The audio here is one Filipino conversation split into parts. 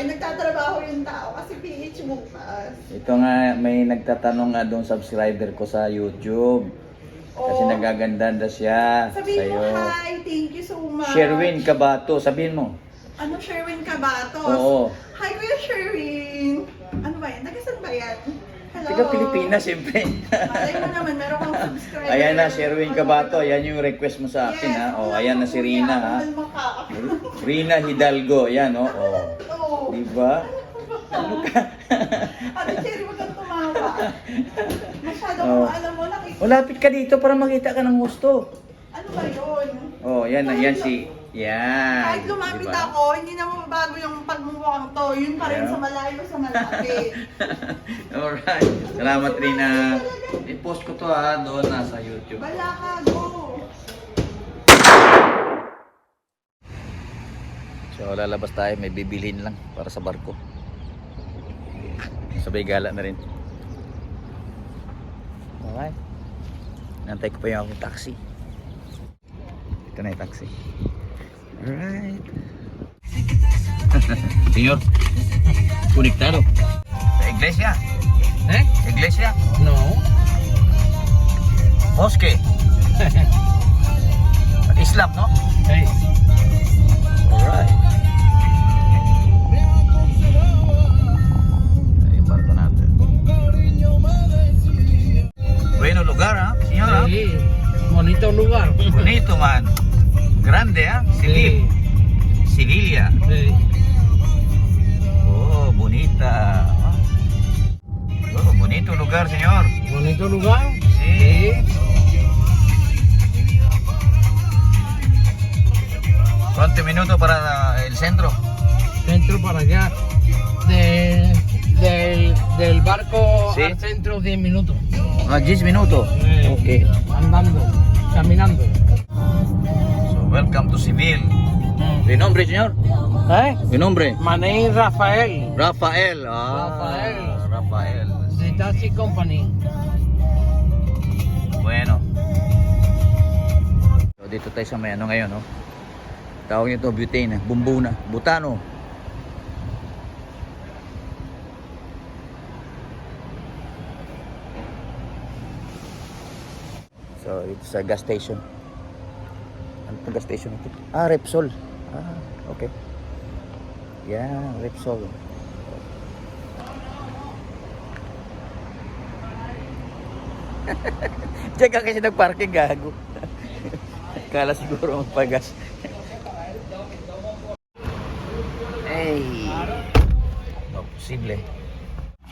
Ay, nagtatrabaho yung tao kasi PH bukas. Ito nga, may nagtatanong nga doon subscriber ko sa YouTube. Kasi Oh. nagaganda na siya Sabihin mo, sa'yo. hi, thank you so much. Sherwin Cabato, sabihin mo. Ano, Sherwin Cabatos? Oo. Hi, Kuya Sherwin. Ano ba yan? Nagasan ba yan? Hello. Tiga Pilipinas, siyempre. Malay mo naman, meron kang subscriber. Ayan na, Sherwin Cabato. Ayan yung request mo sa akin, ha. O, ayan na si Rina, ha. Rina Hidalgo. Ayan, o. Oo. Diba? Ano ka? Ate Cherry, huwag kang tumawa. Masyado Oh. kung alam mo, nakikita. O, lapit ka dito para makita ka ng gusto. Ano ba yun? Oh, yan si... Yan. Kahit lumapit diba? ako, hindi na mababago yung pagmumukhang to. Yun pa rin Yeah. sa malayo sa malapit. Alright. Salamat, Rina. I-post ko to, ha. Doon nasa YouTube. Bala ka, go! So, lalabas tayo. May bibilhin lang para sa barko. Sabay gala na rin. Alright. Nantay ko pa yung akong taxi. Ito na yung taxi. Alright. Señor, conectado. Sa iglesia. ¿Eh? Iglesia. No. Bosque. Islam, no? Hey. Alright. Yung barko natin. Bueno lugar, ha? Señora. Sí. Bonito lugar. Bonito, man. Grande, ha? Civil. Sevilla. Sí. Oh, bonita. Oh, bonito lugar, señor. Bonito lugar. Sí. ¿Cuántos minutos para el centro? Centro para allá. Del barco Sí. al centro 10 minutos. 10 minutos. Ok. Andando, caminando. So, welcome to Seville. ¿Mi nombre, señor? ¿Eh? ¿Mi nombre? Mané Rafael. Rafael. Rafael. Rafael. De Taxi Company. Bueno. So, dito tayo sa may ano ngayon, no? Tawag nito butane, bumbuna, butano. So, ito sa gas station. Ano itong gas station ito? Ah, Repsol. Ah, okay. Yan, Repsol. Diyan ka kasi nagparking, gago. Kala siguro magpagas. Hey. No, posible.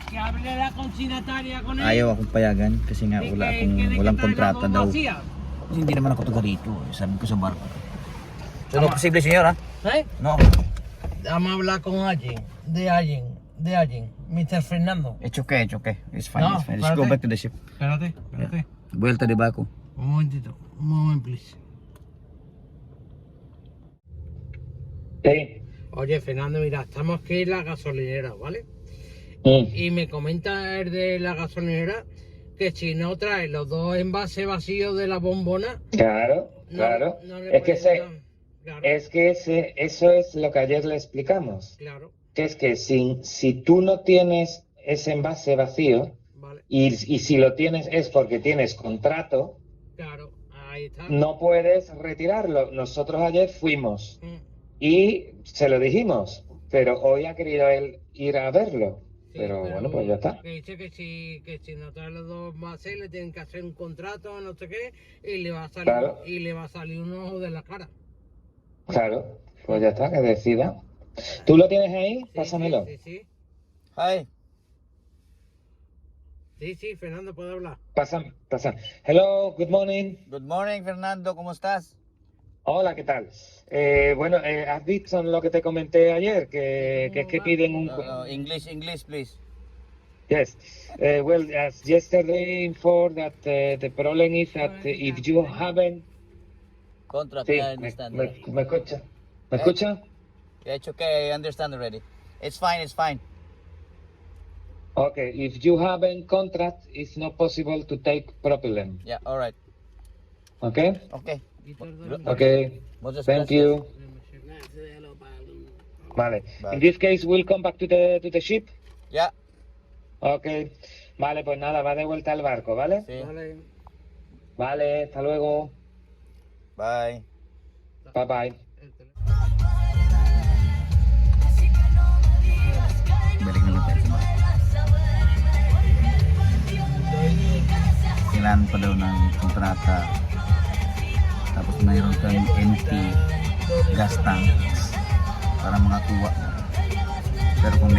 Que hable la consignataria con él. Ayaw akong payagan kasi nga walang kontrata daw. Hindi naman ako taga rito. Sabi ko sa barko. So, no posible, señor, ha? ¿Eh? No. Vamos a hablar con alguien. De alguien. Mr. Fernando. It's okay, it's okay. It's fine, No, it's fine. Let's go espérate. back to the ship. Espérate. Vuelta de barco. Un momentito. Un moment, please. Sí. Oye, Fernando, mira, estamos aquí en la gasolinera, ¿vale? Y me comenta el de la gasolinera que si no trae los dos envases vacíos de la bombona, Claro, no, claro. no le Es que, pueden dar. Claro, eso es lo que ayer le explicamos. claro, Que es que si tú no tienes ese envase vacío vale, y si lo tienes es porque tienes contrato, claro, ahí está. no puedes retirarlo. Nosotros ayer fuimos Mm, y se lo dijimos, pero hoy ha querido él ir a verlo. sí, Pero bueno, pues ya está. Que dice que si no trae los dos envases le tienen que hacer un contrato, no sé qué, y le va a salir, Claro. y le va a salir un ojo de la cara. Claro, pues ya está, que decida. ¿Tú lo tienes ahí? Sí, Pásamelo. Sí. Hi. Sí, Fernando, puedo hablar. Pásame. Hello, good morning. Good morning, Fernando. ¿Cómo estás? Hola, ¿qué tal? Bueno, ¿has visto lo que te comenté ayer? Que es que piden un... English, please. Yes. Well, as yesterday informed that the problem is that if you haven't... Contract, Sí, I understand. me escucha. ¿Me escucha? Yeah, it's okay, I understand already. It's fine, it's fine. Okay, if you haven't contract, it's not possible to take propylene. Yeah, alright. Okay? Okay. Okay. Muchas Thank gracias. you. Vale. Vale. In this case, we'll come back to the ship. Ya. Okay. Vale, pues nada, va de vuelta al barco, ¿vale? Sí. Vale. Vale, hasta luego. Bye. Bye bye. El teléfono. Balik na lang tayo sa barko. Kailangan pa daw ng kontrata. Tapos mayroon kang empty gas tanks para makakuha. Pero kung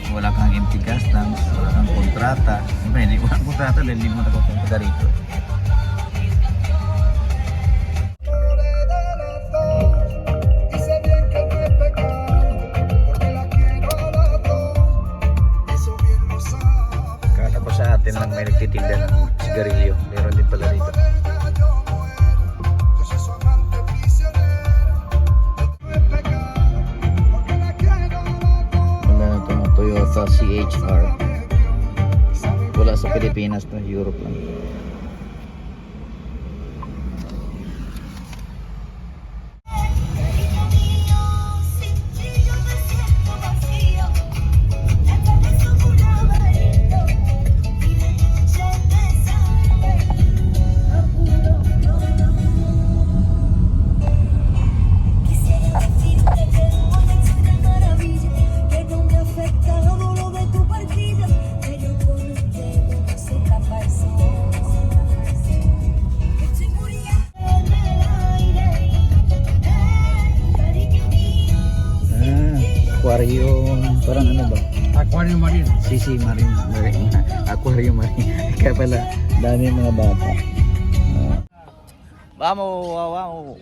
wala kang empty gas tanks, wala kang kontrata, siyempre hindi ko ang kontrata dahil hindi mo nakakontrata rito. Kala ko sa atin lang may nagtitinda ng sigarilyo. Meron din pala rito. Wala na itong Toyota CHR. Wala sa Pilipinas, to Europe lang. Aquarium, parang ano ba? Acuario marino. Sisi Marine, Aquarium Marine. Kaya pala, dami mga bata. Vamos, vamos.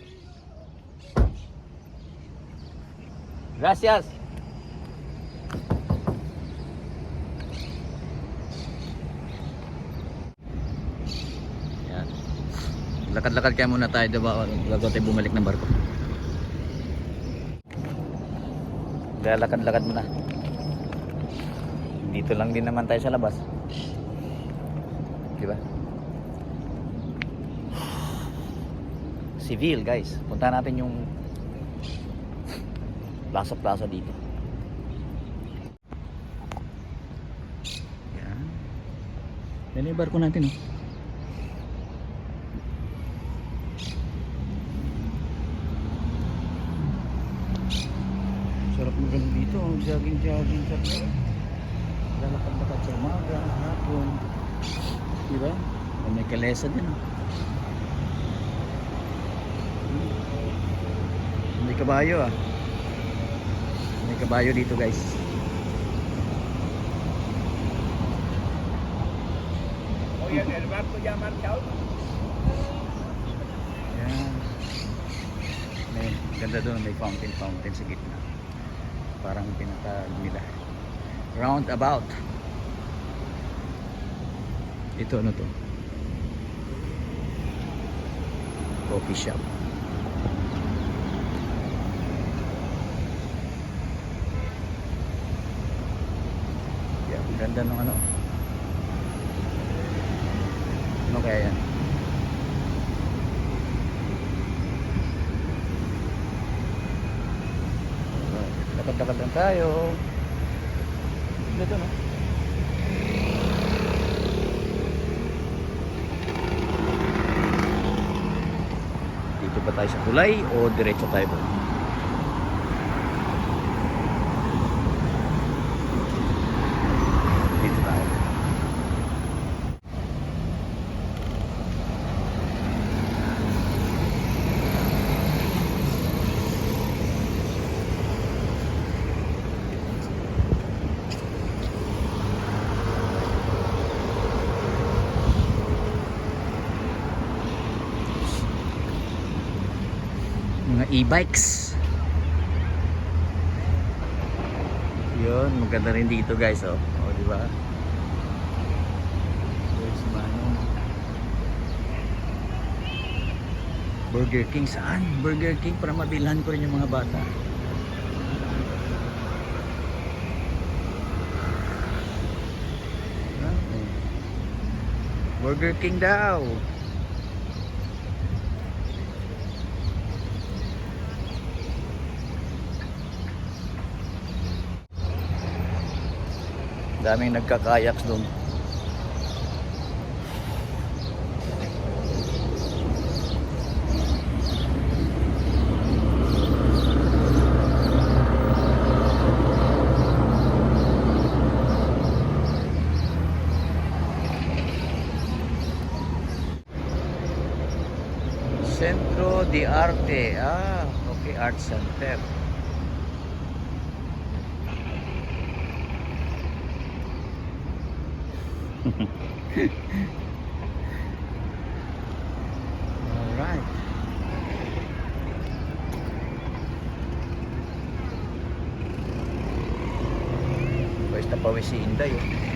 Gracias. Yan. Lakad-lakad kaya muna tayo diba bago tayo bumalik ng barko. Lalakad-lakad muna. Dito lang din naman tayo sa labas. Diba? Civil guys. Punta natin yung plaza dito. Yan. Yan yung barko natin oh. Sarap magano dito, jogging sa lalakad-lakad sa umaga, hapon. Diba? May kalesa din oh. May kabayo ah. May kabayo dito guys. Oye, el barco ya marchado. Yan. May ganda doon, may fountain sa gitna. Parang pinatag nila. Roundabout. Ito ano to? Coffee shop. Yan, ganda ng ano. Ano kaya yan? Lakad-lakad lang tayo. Dito no? Dito ba tayo sa tulay o diretso tayo ba? Dito tayo. Mga e-bikes. Yun, maganda rin dito guys oh. Oh, di ba? There's Manong. Burger King saan? Burger King para mabilhan ko rin yung mga bata. Burger King daw. Daming nagkakayaks doon. Centro de Arte. Ah, okay, Art Center. Alright. Pwes na pawis si Inday. Oh.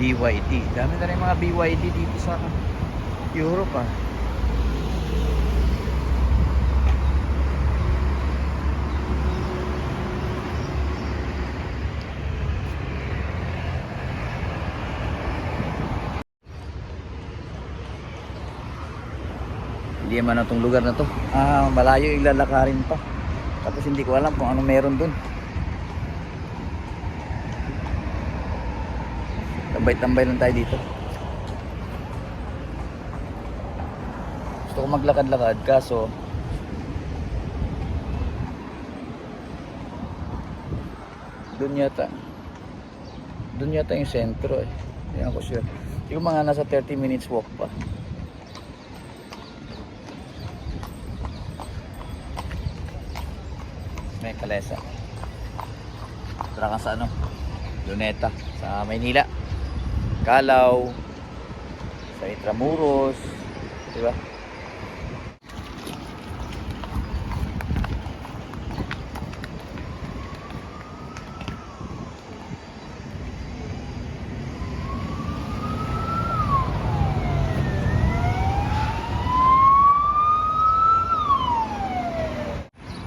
BYD. Dami na rin mga BYD dito sa Europe ah. Hindi naman itong lugar na to. Malayo yung lalakarin pa. Tapos hindi ko alam kung ano meron dun. Tambay-tambay lang tayo dito. Gusto ko maglakad-lakad kaso doon yata yung sentro eh. Hindi ako sure. Hindi ko mga nasa 30 minutes walk pa. May kalesa. Tara ka sa ano? Luneta sa Maynila. Calao, sa Intramuros, di ba?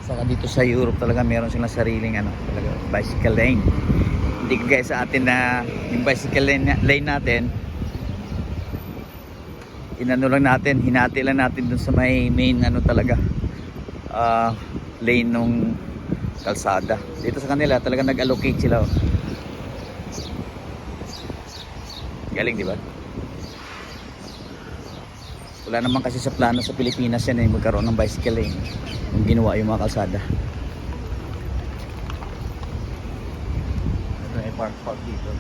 Saka dito sa Europe talaga meron silang sariling ano, talaga bicycle lane. Hindi kagaya sa atin na yung bicycle lane natin inano lang natin, hinati lang natin dun sa may main ano talaga lane nung kalsada. Dito sa kanila talaga nag-allocate sila oh. Galing di ba? Wala naman kasi sa plano sa Pilipinas yan eh magkaroon ng bicycle lane kung ginawa yung mga kalsada. Park dito.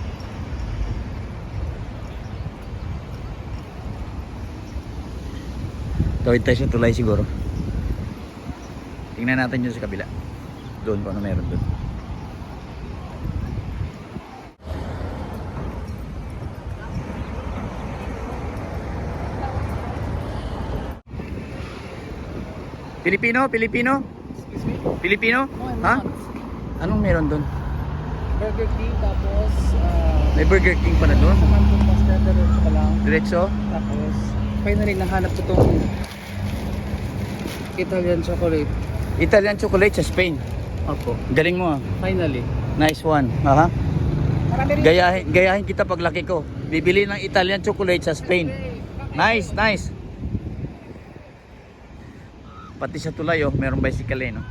Tawid tayo sa tulay siguro. Tingnan natin yun sa kabila. Doon kung ano meron doon. Filipino? Excuse me? Filipino? No, I'm Ha? not. Anong meron doon? Burger King, tapos May Burger King pa na doon? naman po pasta, diretso ka lang. Diretso? Tapos, finally nahanap ko itong Italian chocolate. Italian chocolate sa Spain. Opo. Galing mo ah. Finally. Nice one. Aha. Marami rin. Gayahin kita paglaki ko. Bibili ng Italian chocolate sa Spain. Nice. Pati sa tulay oh, merong bicycle lane oh.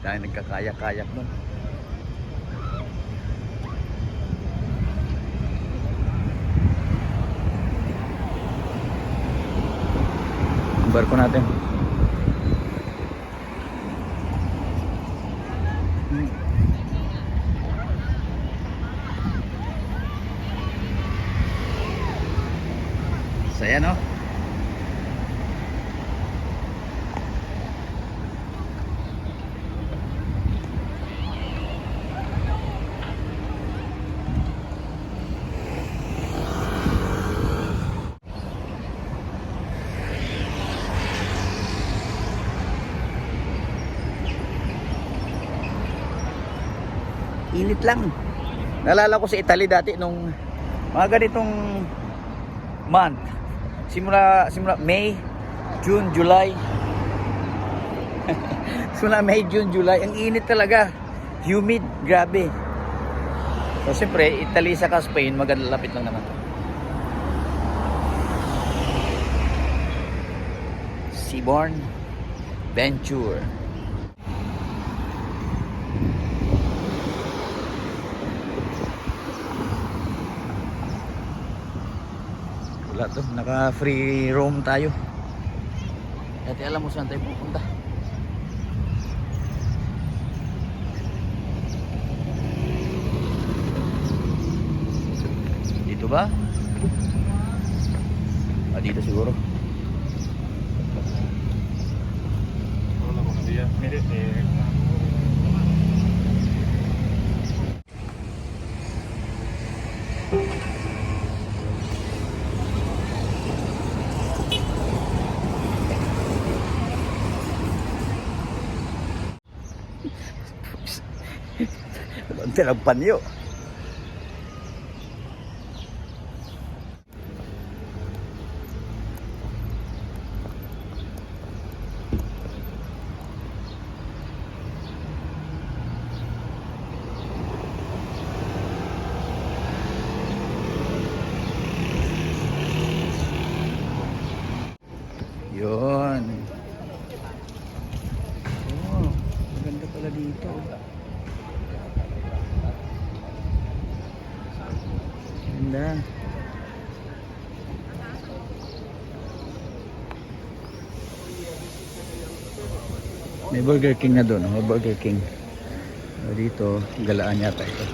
Dahil nagkakayak-kayak doon. Ang barko natin. Saya no? Init lang. Naalala ko sa Italy dati nung mga ganitong month. Simula May, June, July. Simula May, June, July. Ang init talaga. Humid, grabe. So siyempre, Italy sa Spain, maglalapit lang naman. Seaborn Venture. Wala to, naka free roam tayo. Dati alam mo saan tayo pupunta. Dito ba? Ah, dito siguro. Ang panyo. Yun. Oh, maganda pala dito. Ganda. May Burger King na doon. May Burger King. Dito, galaan yata ito.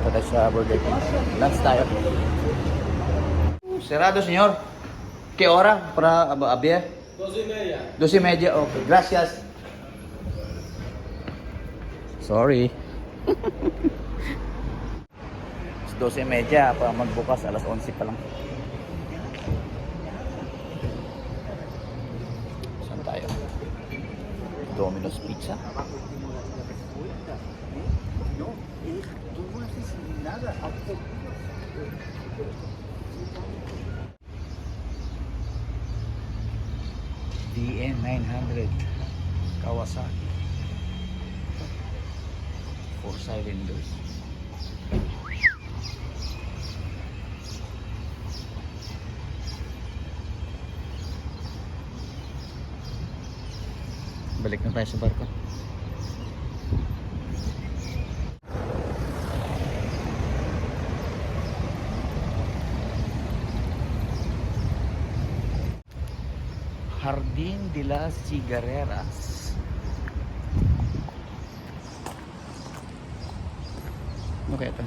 Ito sa Burger King. Lunch tayo. Cerrado, señor. ¿Qué hora para abrir? 12:30. 12:30, okay. Gracias. Sorry. 12:30 para magbukas, alas 11 pa lang. Saan tayo? Domino's Pizza. DN 900 Kawasaki 4 cylinders. Balik na tayo sa barko. Jardín de las Cigarreras. Ano kaya ito?